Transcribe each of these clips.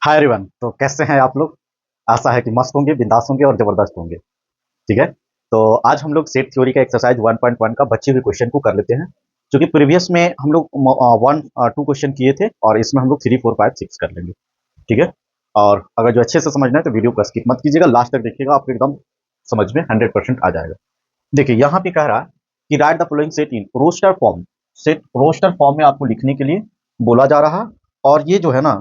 Hi everyone. तो कैसे हैं आप लोग? आशा है कि मस्त होंगे, बिंदास होंगे और जबरदस्त होंगे। ठीक है। तो आज हम लोग सेट थ्योरी का एक्सरसाइज 1.1 का बचे हुए क्वेश्चन को कर लेते हैं। क्योंकि प्रीवियस में हम लोग 1 2 क्वेश्चन किए थे और इसमें हम लोग 3 4 5 6 कर लेंगे। ठीक है। और अगर जो अच्छे से समझना है तो वीडियो को स्किप मत कीजिएगा, लास्ट तक देखिएगा, आपको एकदम समझ में 100% आ जाएगा। देखिए यहाँ पे कह रहा है कि write the following set in roster form. Set roster form में आपको लिखने के लिए बोला जा रहा है। और ये जो है ना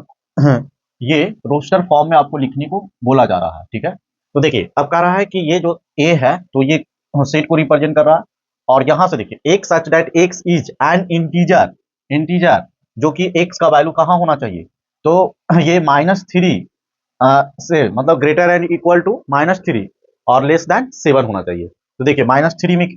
ये रोस्टर फॉर्म में आपको लिखने को बोला जा रहा है। ठीक है। तो देखिए अब कह रहा है कि ये जो ए है तो ये सेट को रिप्रेजेंट कर रहा है। और यहां से देखिए x such that x is an integer. Integer जो कि एक्स का वैल्यू कहां होना चाहिए? तो ये -3 से मतलब ग्रेटर एंड इक्वल टू -3 और लेस देन 7 होना चाहिए। तो देखिए -3 में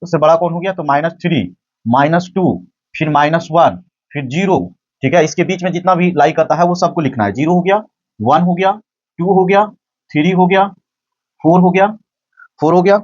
से बड़ा कौन हो गया? तो -3, -2, फिर -1, फिर 0। ठीक है। इसके बीच में जितना भी लाई करता है वो सबको लिखना है। 0 हो गया, 1 हो गया, 2 हो गया, 3 हो गया, 4 हो गया, 4 हो गया,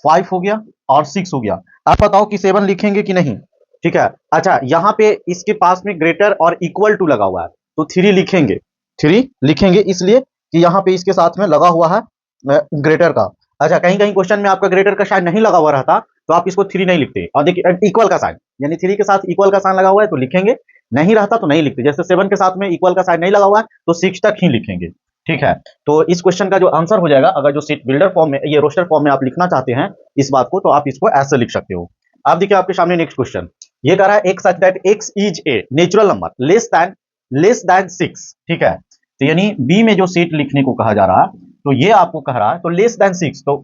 5 हो गया और 6 हो गया। आप बताओ कि 7 लिखेंगे कि नहीं? ठीक है। अच्छा यहाँ पे इसके पास में ग्रेटर और इक्वल टू लगा हुआ है तो 3 लिखेंगे। 3 लिखेंगे इसलिए कि यहाँ पे इसके साथ में लगा हुआ है ग्रेटर का। अच्छा कहीं कहीं क्वेश्चन में आपका ग्रेटर का साइन नहीं लगा हुआ रहता तो आप इसको 3 नहीं लिखते। और देखिए इक्वल का साइन यानी 3 के साथ इक्वल का साइन लगा हुआ है तो लिखेंगे, नहीं रहता तो नहीं लिखते। जैसे 7 के साथ में इक्वल का साइन नहीं लगा हुआ है तो 6 तक ही लिखेंगे। ठीक है। तो इस क्वेश्चन का जो आंसर हो जाएगा, अगर जो सीट बिल्डर फॉर्म में ये रोस्टर फॉर्म में आप लिखना चाहते हैं इस बात को, तो आप इसको ऐसे लिख सकते हो। अब देखिए आपके सामने नेक्स्ट क्वेश्चन ये कह रहा है x such that x is a natural number less than 6। ठीक है। तो यानी बी में जो सीट लिखने को कहा जा रहा है तो ये आपको कह रहा है तो लेस देन 6 तो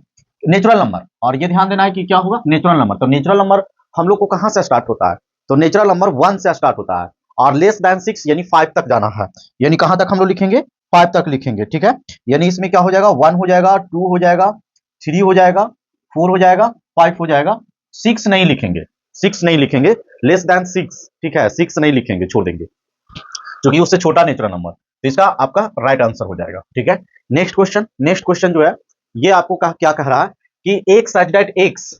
नेचुरल नंबर। और ये ध्यान देना है कि क्या होगा? Natural number. तो नेचुरल नंबर हम लोग को कहां से स्टार्ट होता है? तो नेचुरल नंबर 1 से स्टार्ट होता है और लेस देन 6 यानी 5 तक जाना है। यानी कहां तक हम लोग लिखेंगे? 5 तक लिखेंगे। ठीक है। यानी इसमें क्या हो जाएगा? 1 हो जाएगा, 2 हो जाएगा, 3 हो जाएगा, 4 हो जाएगा, 5 हो जाएगा। 6 नहीं लिखेंगे। 6 नहीं लिखेंगे। Less than 6। ठीक है। 6 नहीं लिखेंगे, छोड़ देंगे क्योंकि उससे छोटा नेचुरल नंबर। तो इसका आपका राइट आंसर हो जाएगा। ठीक है। नेक्स्ट क्वेश्चन जो है ये आपको क्या कह रहा है कि x such that x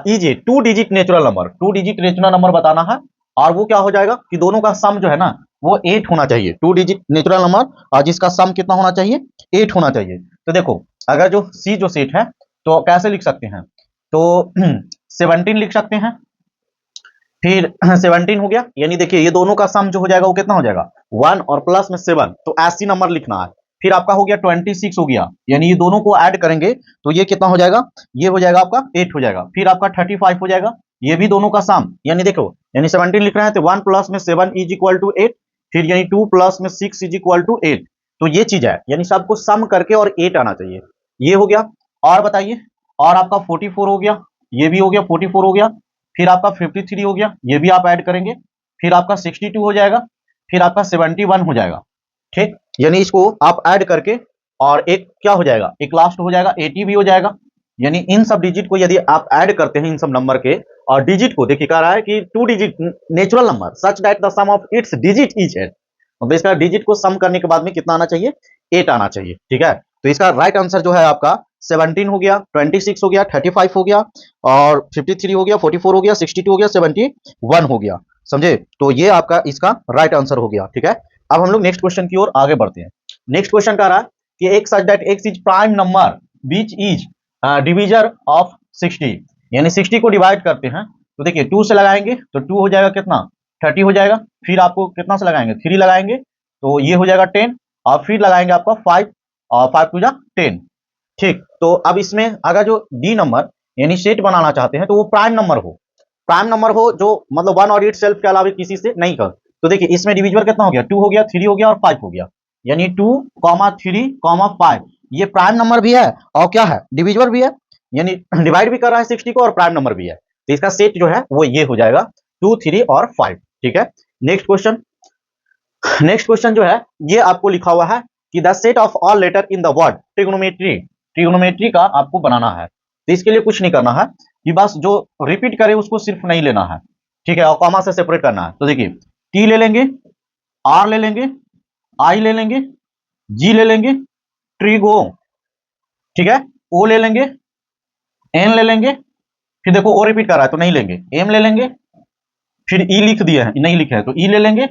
is a 2 digit natural number. 2 digit natural number बताना है। और वो क्या हो जाएगा कि दोनों का सम जो है ना वो 8 होना चाहिए। 2 डिजिट नेचुरल नंबर और जिसका सम कितना होना चाहिए? 8 होना चाहिए। तो देखो अगर जो सी जो सेट है तो कैसे लिख सकते हैं? तो 17 लिख सकते हैं। फिर 17 हो गया यानी देखिए ये दोनों का सम जो हो जाएगा वो कितना हो जाएगा? 1 और प्लस में 7 तो ऐसी नंबर लिखना है। फिर आपका हो गया 26 हो गया यानी ये दोनों को ऐड करेंगे तो ये कितना हो जाएगा? ये हो जाएगा आपका 8 हो जाएगा। फिर आपका 35 हो जाएगा, ये भी दोनों का सम यानी देखो यानी 17 लिख रहे हैं तो 1 प्लस में 7 इज इक्वल टू 8। फिर यानी 2 प्लस में 6 इज इक्वल टू 8। तो ये चीज है यानी सबको सम करके और 8 आना चाहिए। ये हो गया। और बताइए, और आपका 44 हो गया, ये भी हो गया 44 हो गया। फिर आपका 53 हो गया, ये भी आप ऐड करेंगे। फिर आपका 62 हो जाएगा। फिर आपका 71 हो जाएगा। ठीक। यानी इसको आप ऐड करके और एक क्या हो जाएगा? एक लास्ट हो जाएगा 80 भी हो जाएगा। यानी इन सब डिजिट को यदि आप ऐड करते हैं इन सब नंबर के और डिजिट को देखिए कह रहा है कि 2 digit natural number such that the sum of its digit is 8। मतलब इसका डिजिट को सम करने के बाद में कितना आना चाहिए? 8 आना चाहिए। ठीक है। तो इसका राइट आंसर जो है आपका 17 हो गया, 26 हो गया, 35 हो गया और 53 हो गया, 44 हो गया, 62 हो गया, 71 हो गया। समझे? तो ये आपका इसका राइट आंसर हो गया। ठीक है। अब हम लोग नेक्स्ट क्वेश्चन की ओर आगे बढ़ते हैं। नेक्स्ट क्वेश्चन कह रहा है कि x such that x is prime number which is divisor of 60। यानी 60 को डिवाइड करते हैं तो देखिए 2 से लगाएंगे तो 2 हो जाएगा कितना? 30 हो जाएगा। फिर आपको कितना से लगाएंगे? 3 लगाएंगे तो ये हो जाएगा 10। और फिर लगाएंगे आपका 5 और 5 टू जा 10। ठीक। तो अब इसमें अगर जो डी नंबर यानी सेट बनाना चाहते हैं तो वो प्राइम नंबर हो। प्राइम नंबर हो जो मतलब 1 और इट सेल्फ के अलावा किसी से नहीं कर। तो देखिए इसमें डिविजिबल कितना हो गया? 2 हो गया, 3 हो गया और 5 हो गया। यानी 2, 3, 5 ये प्राइम नंबर भी है और क्या है? डिविजिबल भी है। यानी डिवाइड भी कर रहा है 60 को और प्राइम नंबर भी है। तो इसका सेट जो है वो ये हो जाएगा 2, 3 और 5। ठीक है। नेक्स्ट क्वेश्चन जो है ये आपको लिखा हुआ है कि the set of all letter in the word trigonometry. Trigonometry का आपको बनाना है। तो इसके लिए कुछ नहीं करना है कि बस जो रिपीट करे उसको सिर्फ नहीं लेना है। ठीक है। और कॉमा से सेपरेट करना है। तो देखिए टी ले लेंगे, आर ले लेंगे, आई ले लेंगे, जी ले लेंगे, ट्रिगो। ठीक है। ओ ले लेंगे, एन ले लेंगे। फिर देखो ओ रिपीट कर रहा है तो नहीं लेंगे। एम ले लेंगे। फिर ई लिख दिए हैं, नहीं लिखे हैं तो ई ले लेंगे।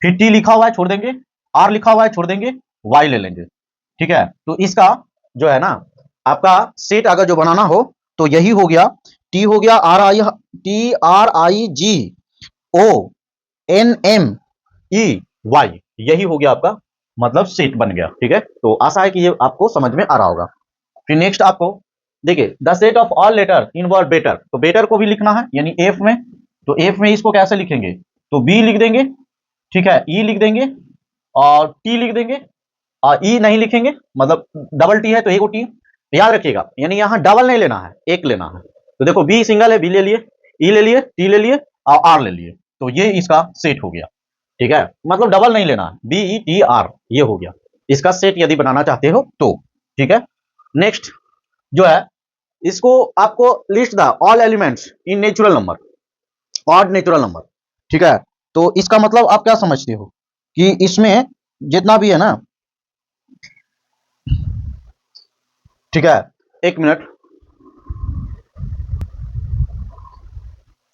फिर टी लिखा हुआ है छोड़ देंगे। आर लिखा हुआ है छोड़ देंगे, वाई ले लेंगे, ठीक है। तो इसका जो है ना आपका सेट अगर जो बनाना हो तो यही हो गया, टी हो गया RITRIGONME वाई, यही हो गया आपका मतलब सेट बन गया, ठीक है। तो आशा है कि ये आपको समझ में आ रहा होगा। फिर नेक्स्ट आपको देखिए the set of all letter in word better, तो बेटर को भी लिखना है यानी एफ में, तो एफ में इसको कैसे लिखेंगे, तो बी लिख देंगे, ठीक है, ई लिख देंगे और टी लिख देंगे, और ई नहीं लिखेंगे मतलब डबल टी है तो एक टी, याद रखिएगा यानी यहां डबल नहीं लेना है, एक लेना है। तो देखो बी सिंगल है, बी ले लिए, ई ले लिए, टी ले लिए और आर ले लिए, तो ये इसका सेट हो गया, ठीक है। मतलब डबल नहीं लेना है, बी ई टी आर, ये हो गया इसका सेट यदि बनाना चाहते हो तो, ठीक है। नेक्स्ट जो है इसको आपको list the all elements in natural number, odd natural number, ठीक है। तो इसका मतलब आप क्या समझते हो कि इसमें जितना भी है ना, ठीक है, एक मिनट,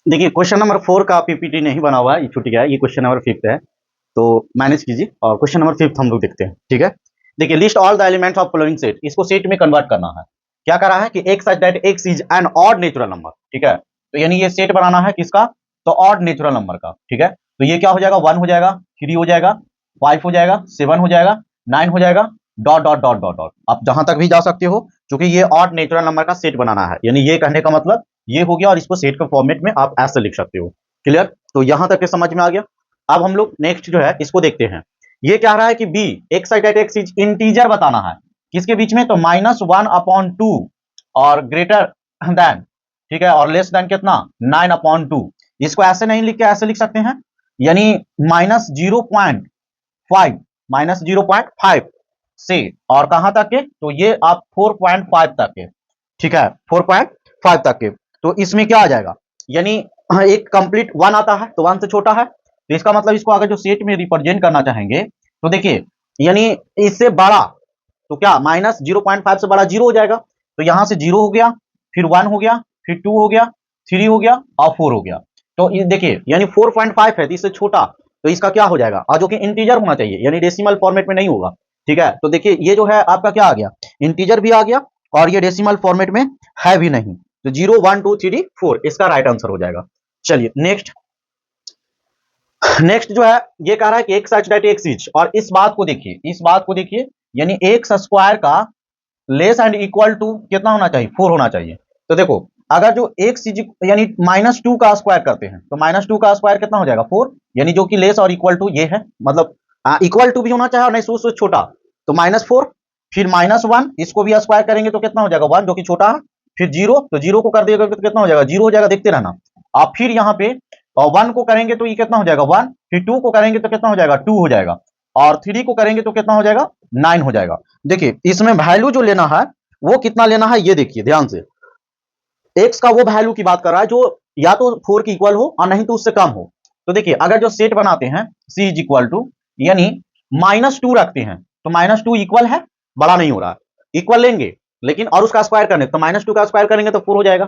देखिए क्वेश्चन नंबर 4 का पीपीटी नहीं बना हुआ है, ये छूट गया है, ये क्वेश्चन नंबर 5 है, तो मैनेज कीजिए और क्वेश्चन नंबर 5 हम लोग देखते हैं, ठीक है। देखिए list all the elements of following set, इसको सेट में कन्वर्ट करना है, क्या करा है कि एक such that x is an odd natural number, ठीक है। तो यानी ये सेट बनाना है किसका, तो ऑड नेचुरल नंबर का, ठीक है। तो ये क्या हो जाएगा, 1 हो जाएगा, 3 हो जाएगा, 5 हो जाएगा, 7 हो जाएगा, 9 हो जाएगा, dot dot dot dot dot, आप जहां तक भी जा सकते हो, क्योंकि ये ऑड नेचुरल नंबर का सेट बनाना है, यानी ये कहने का मतलब ये हो गया, और इसको सेट के फॉर्मेट में आप ऐसे लिख सकते हो, क्लियर। तो यहां तक के समझ में आ गया। अब हम लोग नेक्स्ट जो है इसको देखते हैं, ये क्या रहा है कि B x such x is integer बताना है, किसके बीच में, तो -1/2 और ग्रेटर देन, ठीक है, और लेस देन कितना, 9/2, इसको ऐसे नहीं लिख के ऐसे लिख सकते हैं, यानी -0.5, -0.5 से और कहां तक के, तो ये आप 4.5 तक के, ठीक है, 4.5 तक के। तो इसमें क्या आ जाएगा, यानी एक कंप्लीट 1 आता है तो 1 से छोटा है, तो इसका मतलब इसको अगर जो सेट में रिप्रेजेंट करना चाहेंगे तो देखिए यानी इससे बड़ा, तो क्या -0.5 से बड़ा 0 हो जाएगा, तो यहां से 0 हो गया, फिर 1 हो गया, फिर 2 हो गया, 3 हो गया और 4 हो गया। तो ये देखिए यानी 4.5 है तो इससे छोटा, तो इसका क्या हो जाएगा, और जो कि इंटीजर होना चाहिए यानी डेसिमल फॉर्मेट में नहीं होगा, ठीक है। तो देखिए ये जो है आपका क्या आ गया, इंटीजर भी आ गया और ये डेसिमल फॉर्मेट में है भी नहीं, तो 0 1 2 3 4 इसका राइट आंसर हो जाएगा। चलिए नेक्स्ट, नेक्स्ट जो है ये कह रहा है कि x such that x is, और इस बात को देखिए, इस बात को देखिए, यानी एक्स स्क्वायर का लेस एंड इक्वल टू कितना होना चाहिए, 4 होना चाहिए। तो देखो अगर जो एक्स इज यानी -2 का स्क्वायर करते हैं तो -2 का स्क्वायर कितना हो जाएगा, 4, यानी जो कि लेस और इक्वल टू ये है, मतलब इक्वल टू भी होना चाहिए और नहीं उससे छोटा, तो -4, फिर -1, इसको भी स्क्वायर करेंगे तो कितना हो जाएगा, 1 जो कि छोटा है, फिर 0, तो 0 को कर दिएगा तो कितना हो जाएगा, 0 हो जाएगा, देखते रहना। आप फिर यहाँ पे 1 को करेंगे तो ये कितना हो जाएगा, 1, फिर 2 को करेंगे तो कितना हो जाएगा, 2 हो जाएगा, और 3 को करेंगे तो कितना हो जाएगा, 9 हो जाएगा। देखिए इसमें वैल्यू जो लेना है वो कितना लेना है, ये देखिए ध्यान से, एक्स का वो वैल्यू की बात कर रहा है जो या तो 4 की इक्वल हो और नहीं तो उससे कम हो। तो देखिए अगर जो सेट बनाते हैं सी इज इक्वल टू यानी -2 रखते हैं तो -2 इक्वल है, बड़ा नहीं हो रहा है, इक्वल लेंगे लेकिन और उसका स्क्वायर करने तो -2 का स्क्वायर करेंगे तो 4 हो जाएगा,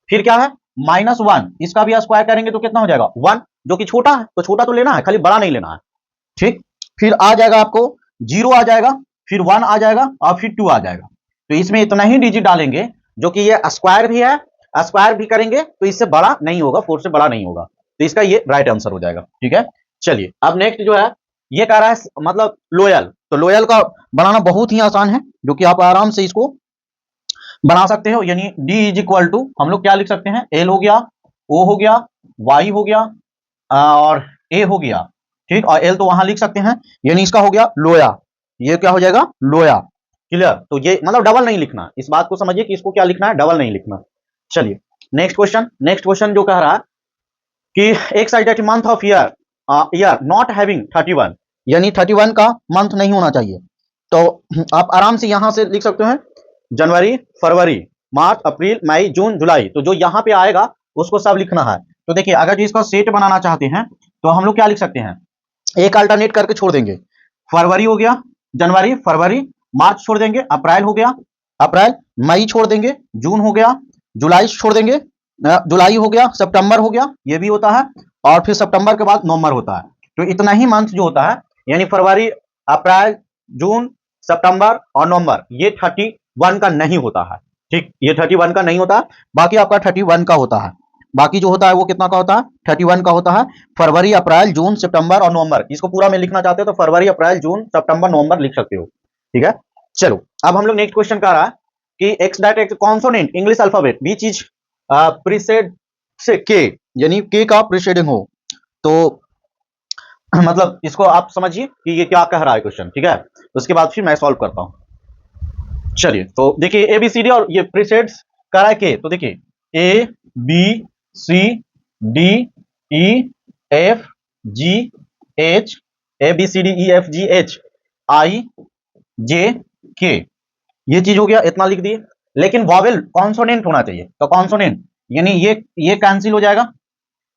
फिर क्या है -1, इसका भी स्क्वायर करेंगे तो कितना हो जाएगा, 1, जो कि छोटा है, तो छोटा तो लेना है, खाली बड़ा नहीं लेना है, ठीक। फिर आ जाएगा आपको 0 आ जाएगा, फिर 1 आ जाएगा और फिर 2 आ जाएगा। तो इसमें इतना ही डिजिट डालेंगे जो कि ये स्क्वायर भी है, स्क्वायर भी करेंगे तो इससे बड़ा नहीं होगा, 4 से बड़ा नहीं होगा, तो इसका ये राइट आंसर हो जाएगा, ठीक है। चलिए अब नेक्स्ट जो है ये कह रहा है मतलब लोयल, तो लोयल का बनाना बहुत ही आसान है, जो कि आप आराम से इसको बना सकते हो, यानी d इज इक्वल टू हम लोग क्या लिख सकते हैं, l हो गया, o हो गया, y हो गया और a हो गया, ठीक, और l तो वहां लिख सकते हैं, यानी इसका हो गया लोया, ये क्या हो जाएगा, लोया, क्लियर। तो ये मतलब डबल नहीं लिखना, इस बात को समझिए कि इसको क्या लिखना है, डबल नहीं लिखना। चलिए नेक्स्ट क्वेश्चन, नेक्स्ट क्वेश्चन जो कह रहा है कि x side month of year, year not having 31, यानी 31 का मंथ नहीं होना चाहिए, तो आप आराम से यहां से लिख सकते हैं जनवरी, फरवरी, मार्च, अप्रैल, मई, जून, जुलाई, तो जो यहां पे आएगा उसको सब लिखना है। तो देखिए अगर जो इसका सेट बनाना चाहते हैं तो हम लोग क्या लिख सकते हैं, एक अल्टरनेट करके छोड़ देंगे, फरवरी हो गया, जनवरी, फरवरी, मार्च छोड़ देंगे, अप्रैल हो गया, अप्रैल, मई छोड़ देंगे, जून हो गया, जुलाई छोड़ देंगे, जुलाई हो गया, सितंबर हो गया, ये भी होता है, और फिर सितंबर के बाद नवंबर होता है। तो इतना ही मंथ जो होता है, यानी फरवरी, अप्रैल, जून, सितंबर और नवंबर, ये 31 का नहीं होता है। ठीक, ये 31 का नहीं होता, बाकी आपका 31 का होता है। बाकी जो होता है वो कितना का होता है? 31 का होता है। फरवरी, अप्रैल, जून, सितंबर और नवंबर, इसको पूरा में लिखना चाहते हो तो फरवरी, अप्रैल, जून, सितंबर, नवंबर लिख सकते हो। ठीक है, चलो अब हम लोग नेक्स्ट क्वेश्चन का रहा है कि X direct X consonant English alphabet which is preceded से के, यानी के का प्रीसेडिंग हो, तो मतलब इसको आप समझिए कि ये क्या कह रहा है क्वेश्चन। ठीक है, उसके बाद फिर मैं सॉल्व करता हूं। चलिए, तो देखिए ए बी सी डी और ये प्रीसेड्स कर रहा है के, तो देखिए A B C D E F G H, A B C D E F G H I J K, ये चीज हो गया, इतना लिख दिए। लेकिन वॉवेल कॉन्सोनेंट होना चाहिए, तो कॉन्सोनेंट यानी ये कैंसिल हो जाएगा,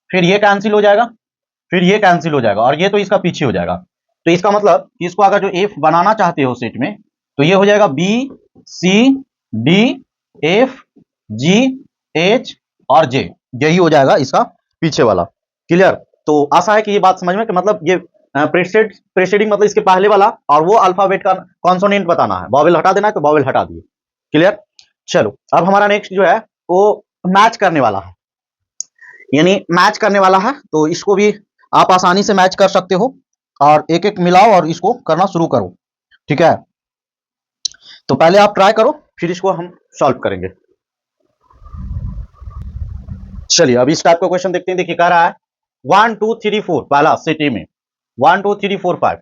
फिर ये कैंसिल हो जाएगा, फिर ये कैंसिल हो जाएगा और ये तो इसका पीछे हो जाएगा। तो इसका मतलब कि इसको अगर जो एफ बनाना चाहते हो सेट में, तो ये हो जाएगा B C D F G H और जे, यही हो जाएगा इसका पीछे वाला। क्लियर? तो आशा है कि ये बात समझ में कि मतलब ये प्रेसिडिंग मतलब इसके पहले वाला और वो अल्फाबेट का कॉन्सोनेंट बताना है, वॉवेल हटा देना है तो वॉवेल हटा दिए। क्लियर? चलो अब हमारा नेक्स्ट जो है वो मैच करने वाला है, यानी मैच करने वाला है, तो इसको भी आप आसानी से मैच कर सकते हो और एक एक मिलाओ और इसको करना शुरू करो। ठीक है, तो पहले आप ट्राई करो, फिर इसको हम सॉल्व करेंगे। चलिए अब इस टाइप का क्वेश्चन देखते हैं। देखिए कह रहा है 1 2 3 4, पहला सिटी में 1 2 3 4 5,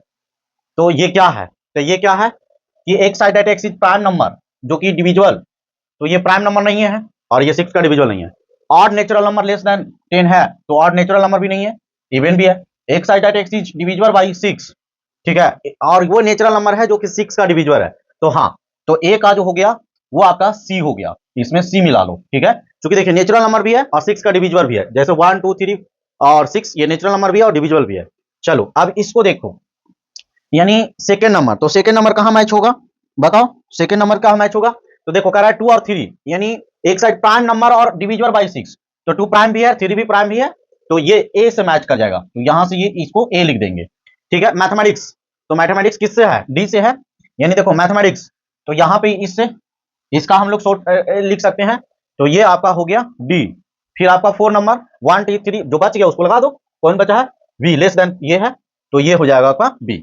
तो ये क्या है? तो ये क्या है कि x such that x is prime number, जो कि डिविजुअल, तो ये प्राइम नंबर नहीं है और ये 6 का डिविजुअल नहीं है। Odd natural number less than 10 है, तो ऑड नेचुरल नंबर भी नहीं है, इवन भी है। X such that x is divisible by 6, ठीक है, और वो नेचुरल नंबर है जो कि 6 का डिविजुअल है। तो हाँ, तो ए का जो हो गया वो आपका सी हो गया, इसमें सी मिला लो। ठीक है, क्योंकि देखिए नेचुरल नंबर भी है और 6 का डिविजुअल भी है, जैसे 1 2 3 और 6 ये नेचुरल नंबर भी है और डिविजुअल भी है। चलो अब इसको देखो, यानी सेकेंड नंबर, तो सेकेंड नंबर कहां मैच होगा बताओ? सेकेंड नंबर कहां मैच होगा? तो देखो कह रहा है 2 और 3, यानी एक साइड प्राइम नंबर और डिविजिबल बाई 6, तो 2 प्राइम भी है 3 भी प्राइम भी है, तो ये ए से मैच कर जाएगा, तो यहां से ये इसको ए लिख देंगे। ठीक है, मैथमेटिक्स, तो मैथमेटिक्स किससे है? डी से है, यानी देखो मैथमेटिक्स, तो यहां पे इससे इसका हम लोग शॉर्ट लिख सकते हैं, तो ये आपका हो गया डी। फिर आपका 4 नंबर 1 2 3 जो बच गया उसको लगा दो, कौन बचा है? वी लेस देन ये है, तो ये हो जाएगा आपका बी।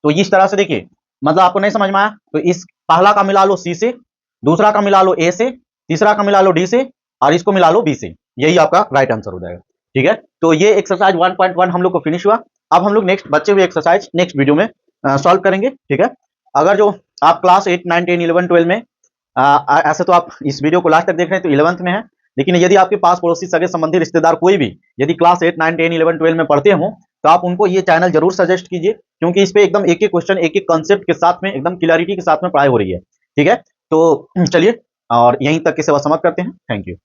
तो इस तरह से देखिए, मतलब आपको नहीं समझ में आया तो इस पहला का मिला लो सी से, दूसरा का मिला लो ए से, तीसरा का मिला लो डी से और इसको मिला लो बी से, यही आपका राइट आंसर हो जाएगा। ठीक है, तो ये एक्सरसाइज 1.1 हम लोग को फिनिश हुआ। अब हम लोग नेक्स्ट बच्चे हुए एक्सरसाइज नेक्स्ट वीडियो में सॉल्व करेंगे। ठीक है, अगर जो आप क्लास 8 9 10 11 12 में ऐसे तो आप इस वीडियो को लास्ट तक देख रहे हैं तो 11th में है, लेकिन यदि आपके पास पड़ोसी सगे संबंधी रिश्तेदार कोई भी यदि क्लास 8 9 10 11 12 में पढ़ते हो तो आप उनको ये चैनल जरूर सजेस्ट कीजिए, क्योंकि इस पे एकदम एक एक क्वेश्चन एक एक कंसेप्ट के साथ में एकदम क्लियरिटी के साथ में पढ़ाई हो रही है। ठीक है, तो चलिए और यहीं तक की सेवा समाप्त करते हैं। Thank you.